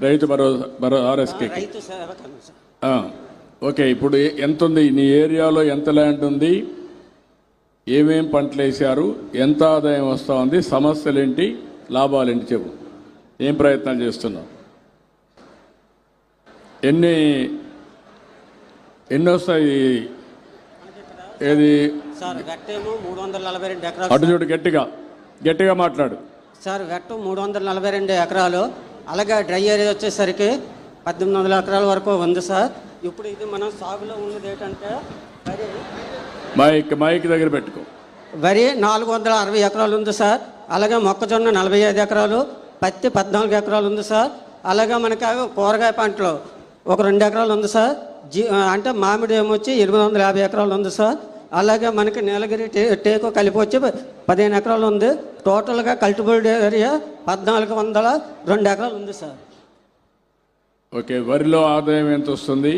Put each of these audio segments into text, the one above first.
Rythu Bharosa RSK. Okay, ఇప్పుడు ఎంత ఉంది నీ ఏరియాలో? ఎంత ల్యాండ్ ఉంది? ఏమేం పంటలు వేసారు? ఎంత ఆదాయం వస్తూ ఉంది? సమస్యలు ఏంటి? లాభాలు ఏంటి? చెప్పు. ఏం ప్రయత్నాలు చేస్తున్నావు? ఎన్ని వస్తాయి? ఏది అటు చూడు, గట్టిగా మాట్లాడు సార్. వెట్టు 342 ఎకరాలు. అలాగే డ్రై ఏరియా వచ్చేసరికి 1800 ఎకరాల వరకు ఉంది సార్. ఇప్పుడు ఇది మనం సాగులో ఉన్నది ఏంటంటే మైక్ దగ్గర పెట్టుకో. వరి 460 ఎకరాలు ఉంది సార్. అలాగే మొక్కజొన్న 45 ఎకరాలు, పత్తి 14 ఎకరాలు ఉంది సార్. అలాగే మనకి కూరగాయ పంటలు ఒక 2 ఎకరాలు ఉంది సార్. అంటే మామిడి ఏమొచ్చి 850 ఎకరాలు ఉంది సార్. అలాగే మనకి నీలగిరి టేకు కలిపి వచ్చి 15 ఎకరాలు ఉంది. టోటల్గా కల్టిబుల్డ్ ఏరియా 1402 ఎకరాలు ఉంది సార్. ఓకే, వరిలో ఆదాయం ఎంత వస్తుంది?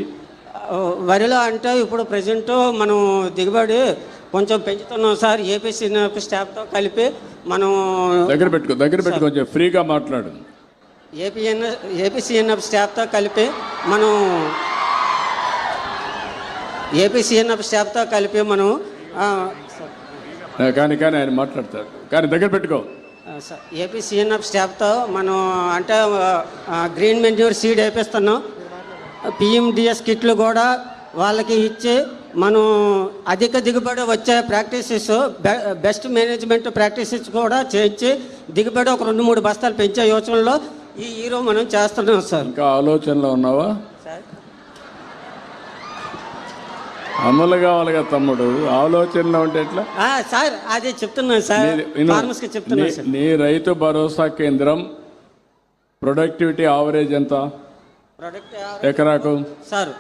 వరిలో అంటే ఇప్పుడు ప్రజెంట్ మనం దిగుబడి కొంచెం పెంచుతున్నాం సార్. ఏపీసీ స్టాఫ్తో కలిపి మనం దగ్గర పెట్టుకో కొంచెం ఫ్రీగా మాట్లాడు. ఏపీసీఎన్ఎఫ్ స్టాఫ్తో కలిపి మనం కానీ ఆయన మాట్లాడతాడు, కానీ దగ్గర పెట్టుకో. ఏపీసీఎన్ఎఫ్ స్టాఫ్తో మనం అంటే గ్రీన్ మెన్యూర్ సీడ్ వేపిస్తున్నాం. పిఎండిఎస్ కిట్లు కూడా వాళ్ళకి ఇచ్చి మనం అధిక దిగుబడి వచ్చే ప్రాక్టీసెస్, బెస్ట్ మేనేజ్మెంట్ ప్రాక్టీసెస్ కూడా చేయించి దిగుబడి ఒక 2-3 బస్తాలు పెంచే యోచనలో ఈ హీరో మనం చేస్తున్నాం సార్. ఇంకా ఆలోచనలో ఉన్నావా? అమలు కావాలిగా తమ్ముడు, ఆలోచనలో ఉంటే ఎట్లా సార్? అదే చెప్తున్నాను సార్, ఫార్మర్స్కి చెప్తున్నాను సార్. నీ రైతు భరోసా కేంద్రం ప్రొడక్టివిటీ ఆవరేజ్ ఎంత ఎకరాకు సార్?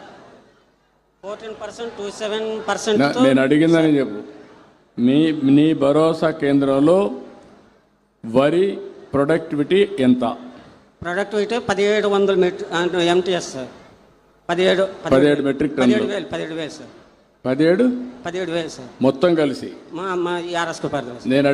14% to 7%. నేను అడిగిందని చెప్పు. నీ భరోసా కేంద్రంలో వరి ప్రొడక్టివిటీ ఎంత? Productivity 1700 MTS sir. 17 metric ton. 17,000 sir. 17,000 sir మొత్తం కలిసి మా 50 నేను